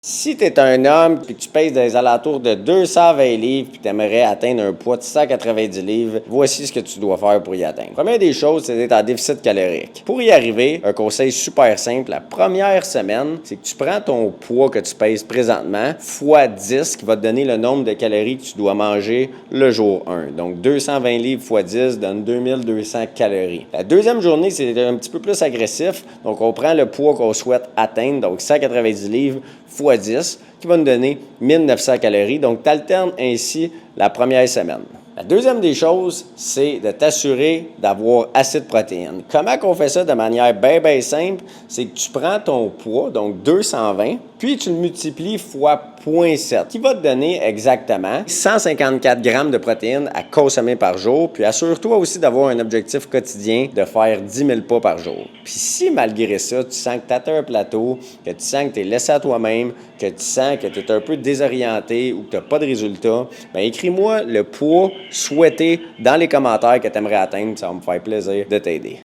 Si tu es un homme et que tu pèses des alentours de 220 livres et tu aimerais atteindre un poids de 190 livres, voici ce que tu dois faire pour y atteindre. Première des choses, c'est d'être en déficit calorique. Pour y arriver, un conseil super simple, la première semaine, c'est que tu prends ton poids que tu pèses présentement fois 10 qui va te donner le nombre de calories que tu dois manger le jour 1. Donc 220 livres fois 10 donne 2200 calories. La deuxième journée, c'est un petit peu plus agressif. Donc on prend le poids qu'on souhaite atteindre, donc 190 livres fois 10, qui va nous donner 1900 calories. Donc, tu alternes ainsi la première semaine. La deuxième des choses, c'est de t'assurer d'avoir assez de protéines. Comment on fait ça de manière bien simple? C'est que tu prends ton poids, donc 220, puis tu le multiplies fois 0,7, qui va te donner exactement 154 grammes de protéines à consommer par jour. Puis assure-toi aussi d'avoir un objectif quotidien de faire 10 000 pas par jour. Puis si malgré ça, tu sens que tu atteins un plateau, que tu sens que tu es laissé à toi-même, que tu sens que tu es un peu désorienté ou que tu n'as pas de résultat, bien écris-moi le poids souhaité dans les commentaires que tu aimerais atteindre. Ça va me faire plaisir de t'aider.